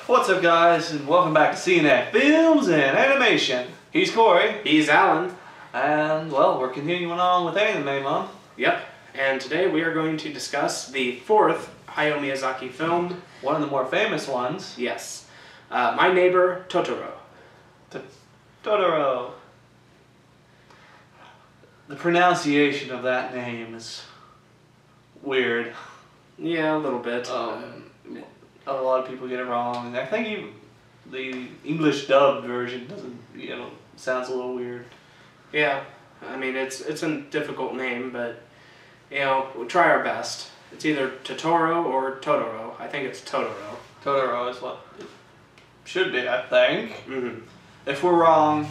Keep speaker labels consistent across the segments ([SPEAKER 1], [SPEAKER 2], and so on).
[SPEAKER 1] What's up, guys, and welcome back to CNF Films and Animation. He's Corey.
[SPEAKER 2] He's Alan.
[SPEAKER 1] And, well, we're continuing on with anime, Mom.
[SPEAKER 2] Yep. And today we are going to discuss the fourth Hayao Miyazaki film.
[SPEAKER 1] One of the more famous ones.
[SPEAKER 2] Yes. My Neighbor Totoro.
[SPEAKER 1] Totoro. The pronunciation of that name is weird.
[SPEAKER 2] Yeah, a little bit.
[SPEAKER 1] A lot of people get it wrong. I think even the English dubbed version doesn't, sounds a little weird.
[SPEAKER 2] Yeah. I mean, it's a difficult name, but, we'll try our best. It's either Totoro or Totoro. I think it's Totoro.
[SPEAKER 1] Totoro is what it should be, I think.
[SPEAKER 2] Mm-hmm.
[SPEAKER 1] If we're wrong,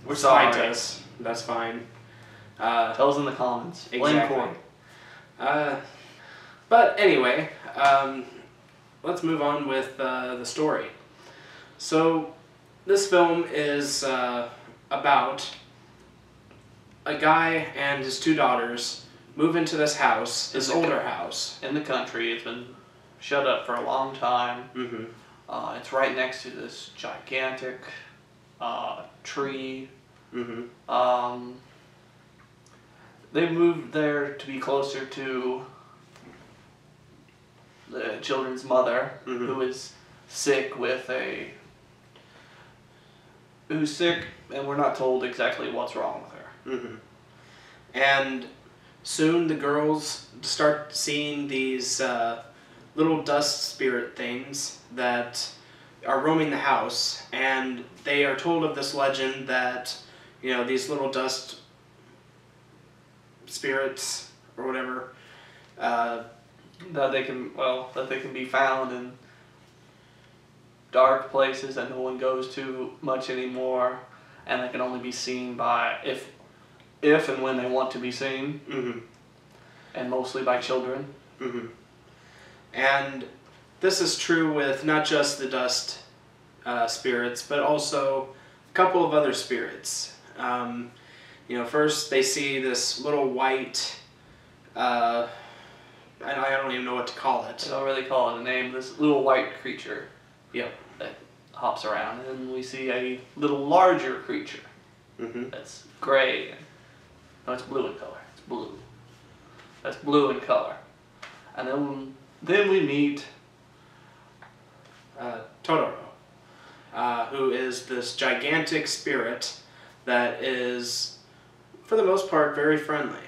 [SPEAKER 1] we're sorry.
[SPEAKER 2] Find us. That's fine.
[SPEAKER 1] Tell us in the comments.
[SPEAKER 2] Exactly. But anyway, let's move on with the story. So, this film is about a guy and his two daughters move into this house, this older house.
[SPEAKER 1] In the country. It's been shut up for a long time.
[SPEAKER 2] Mm-hmm.
[SPEAKER 1] It's right next to this gigantic tree.
[SPEAKER 2] Mm-hmm.
[SPEAKER 1] They moved there to be closer to the children's mother,
[SPEAKER 2] mm-hmm.
[SPEAKER 1] who is sick who's sick, and we're not told exactly what's wrong with her.
[SPEAKER 2] Mm-hmm. And soon the girls start seeing these little dust spirit things that are roaming the house, and they are told of this legend that, these little dust spirits or whatever,
[SPEAKER 1] that they can be found in dark places that no one goes to much anymore, and they can only be seen by if and when they want to be seen,
[SPEAKER 2] mm-hmm.
[SPEAKER 1] and mostly by children.
[SPEAKER 2] Mm-hmm. And this is true with not just the dust spirits, but also a couple of other spirits. First they see this little white, I don't even know what to call it.
[SPEAKER 1] I don't really call it a name. This little white creature.
[SPEAKER 2] Yep.
[SPEAKER 1] That hops around, and then we see a little larger creature.
[SPEAKER 2] Mm-hmm.
[SPEAKER 1] That's gray. No, it's blue in color. It's blue. That's blue in color. And then we meet
[SPEAKER 2] Totoro, who is this gigantic spirit that is, for the most part, very friendly.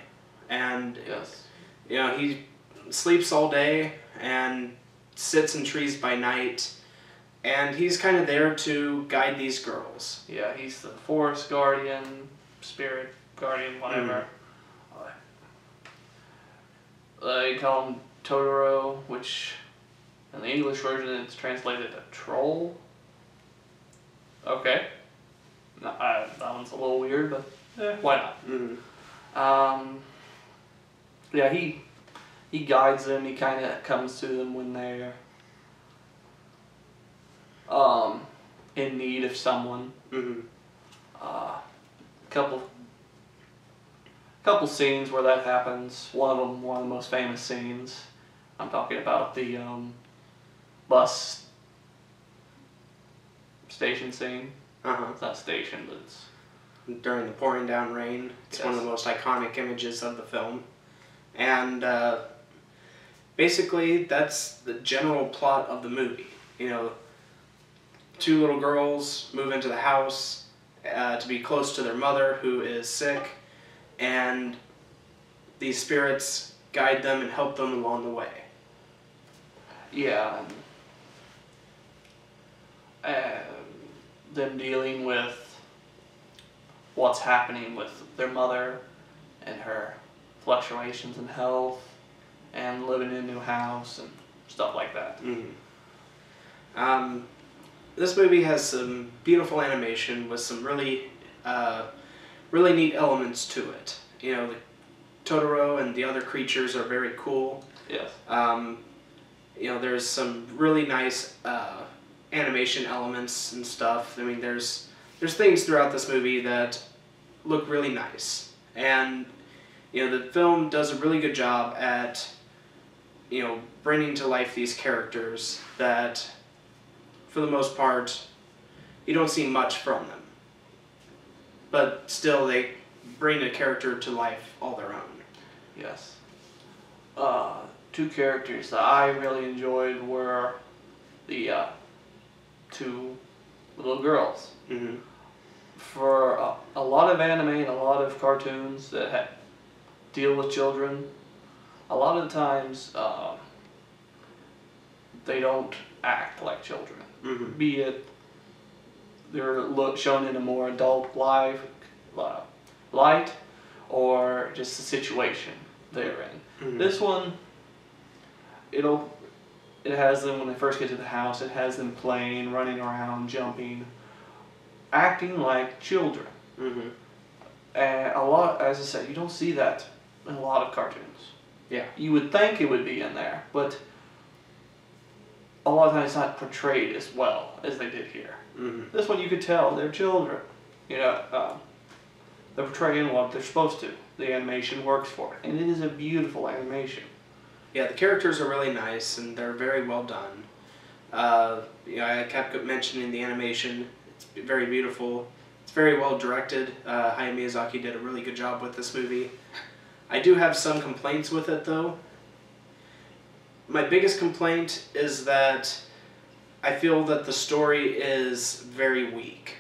[SPEAKER 2] And,
[SPEAKER 1] yes.
[SPEAKER 2] He sleeps all day and sits in trees by night, and he's kind of there to guide these girls.
[SPEAKER 1] Yeah, he's the forest guardian, spirit guardian, whatever. They call him Totoro, which in the English version it's translated to troll. Okay. No, that one's a little weird, but why not?
[SPEAKER 2] Mm-hmm.
[SPEAKER 1] Yeah, he guides them. He kind of comes to them when they're in need of someone.
[SPEAKER 2] Mm-hmm.
[SPEAKER 1] Couple scenes where that happens. One of them, one of the most famous scenes. I'm talking about the bus station scene.
[SPEAKER 2] Uh-huh.
[SPEAKER 1] It's not station, but it's
[SPEAKER 2] during the pouring down rain. It's one of the most iconic images of the film. And basically that's the general plot of the movie. Two little girls move into the house to be close to their mother, who is sick, and these spirits guide them and help them along the way.
[SPEAKER 1] Yeah. Them dealing with what's happening with their mother and her fluctuations in health and living in a new house and stuff like that.
[SPEAKER 2] Mm-hmm. This movie has some beautiful animation with some really neat elements to it. The Totoro and the other creatures are very cool.
[SPEAKER 1] Yes.
[SPEAKER 2] There's some really nice animation elements and stuff. I mean, there's things throughout this movie that look really nice, and the film does a really good job at bringing to life these characters that, for for the most part, you don't see much from them. But still, they bring a character to life all their own.
[SPEAKER 1] Yes. Two characters that I really enjoyed were the two little girls.
[SPEAKER 2] Mm-hmm.
[SPEAKER 1] For a lot of anime and a lot of cartoons that deal with children, a lot of the times they don't act like children.
[SPEAKER 2] Mm-hmm.
[SPEAKER 1] Be it they're shown in a more adult light, or just the situation they're in.
[SPEAKER 2] Mm-hmm.
[SPEAKER 1] This one, it has them when they first get to the house. It has them playing, running around, jumping, acting like children.
[SPEAKER 2] Mm-hmm.
[SPEAKER 1] And a lot, as I said, you don't see that in a lot of cartoons.
[SPEAKER 2] Yeah.
[SPEAKER 1] You would think it would be in there, but a lot of times it's not portrayed as well as they did here.
[SPEAKER 2] Mm-hmm.
[SPEAKER 1] This one you could tell they're children. They're portraying what they're supposed to. The animation works for it, and it is a beautiful animation.
[SPEAKER 2] Yeah, the characters are really nice and they're very well done. I kept mentioning the animation. It's very beautiful. It's very well directed. Hayao Miyazaki did a really good job with this movie. I do have some complaints with it though. My biggest complaint is that I feel that the story is very weak.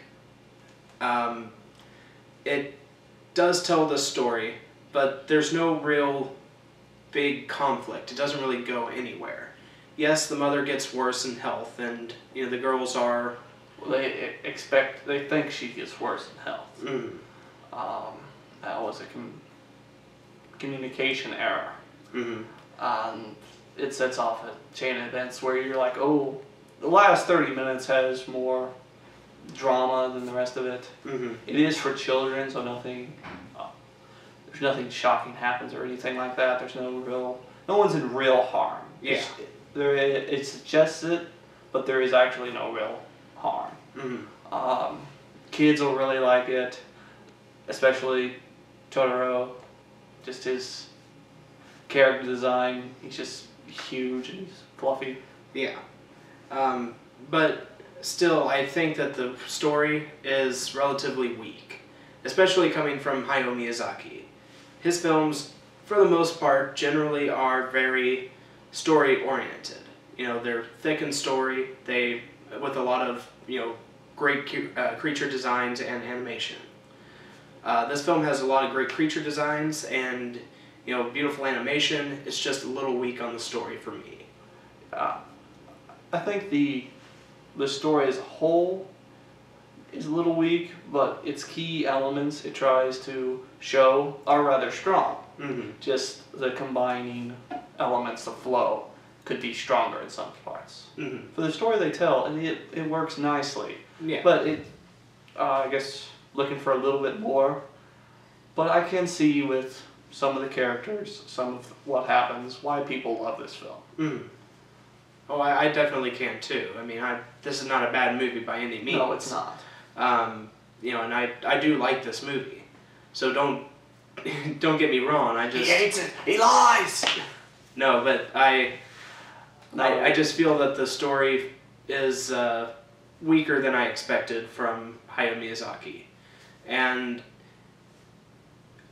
[SPEAKER 2] It does tell the story, but there's no real big conflict. It doesn't really go anywhere. Yes, the mother gets worse in health, and the girls are.
[SPEAKER 1] Well, they think she gets worse in health.
[SPEAKER 2] Mm-hmm.
[SPEAKER 1] That was a communication error.
[SPEAKER 2] Mm-hmm.
[SPEAKER 1] It sets off a chain of events where you're like, oh, the last 30 minutes has more drama than the rest of it.
[SPEAKER 2] Mm-hmm.
[SPEAKER 1] It is for children, so there's nothing shocking happens or anything like that. There's no one's in real harm.
[SPEAKER 2] Yeah.
[SPEAKER 1] It suggests it, but there is actually no real harm.
[SPEAKER 2] Mm-hmm.
[SPEAKER 1] Kids will really like it, especially Totoro. Just his character design, he's just huge and he's fluffy.
[SPEAKER 2] Yeah. But still, I think that the story is relatively weak, especially coming from Hayao Miyazaki. His films, for the most part, generally are very story-oriented. They're thick in story, with a lot of, great creature designs and animation. This film has a lot of great creature designs and, beautiful animation. It's just a little weak on the story for me.
[SPEAKER 1] I think the story as a whole is a little weak, but its key elements it tries to show are rather strong.
[SPEAKER 2] Mm-hmm.
[SPEAKER 1] Just the combining elements of flow could be stronger in some parts.
[SPEAKER 2] Mm-hmm.
[SPEAKER 1] For the story they tell, and it works nicely.
[SPEAKER 2] Yeah.
[SPEAKER 1] But I guess looking for a little bit more. But I can see with some of the characters, some of what happens, why people love this film.
[SPEAKER 2] Mm-hmm. Oh, I definitely can too. I mean, this is not a bad movie by any means.
[SPEAKER 1] No, it's not.
[SPEAKER 2] And I do like this movie, so don't get me wrong.
[SPEAKER 1] He hates it. He lies.
[SPEAKER 2] No, but I just feel that the story is weaker than I expected from Hayao Miyazaki, and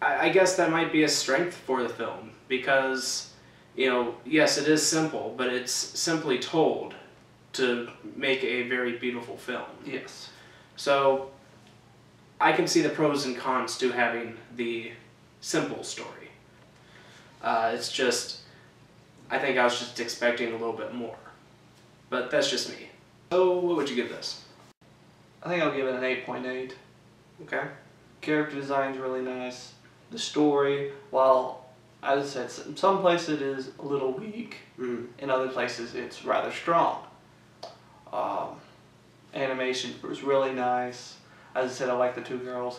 [SPEAKER 2] I guess that might be a strength for the film because. Yes, it is simple, but it's simply told to make a very beautiful film.
[SPEAKER 1] Yes.
[SPEAKER 2] So, I can see the pros and cons to having the simple story. It's just, I think I was just expecting a little bit more. But that's just me. So, what would you give this?
[SPEAKER 1] I think I'll give it an 8.8.
[SPEAKER 2] Okay.
[SPEAKER 1] Character design's really nice. The story, while, as I said, in some places it is a little weak.
[SPEAKER 2] Mm-hmm.
[SPEAKER 1] In other places it's rather strong. Animation was really nice. As I said, I like the two girls.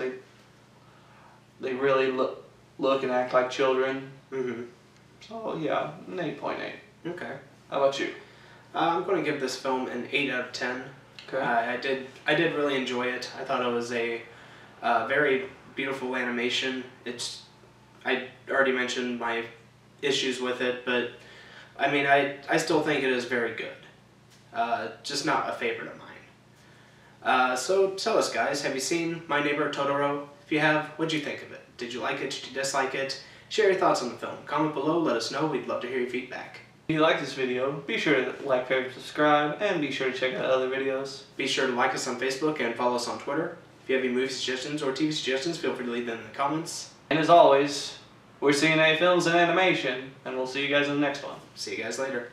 [SPEAKER 1] They really look and act like children.
[SPEAKER 2] Mm-hmm.
[SPEAKER 1] So yeah, an 8.8.
[SPEAKER 2] Okay.
[SPEAKER 1] How about you?
[SPEAKER 2] I'm going to give this film an 8 out of 10.
[SPEAKER 1] Okay.
[SPEAKER 2] I did really enjoy it. I thought it was a very beautiful animation. I already mentioned my issues with it, but I mean, I still think it is very good. just not a favorite of mine. So tell us, guys, have you seen My Neighbor Totoro? If you have, what'd you think of it? Did you like it? Did you dislike it? Share your thoughts on the film. Comment below, let us know. We'd love to hear your feedback.
[SPEAKER 1] If you like this video, be sure to like, favorite, subscribe, and be sure to check out other videos.
[SPEAKER 2] Be sure to like us on Facebook and follow us on Twitter. If you have any movie suggestions or TV suggestions, feel free to leave them in the comments.
[SPEAKER 1] And as always, we're CNA Films and Animation, and we'll see you guys in the next one.
[SPEAKER 2] See you guys later.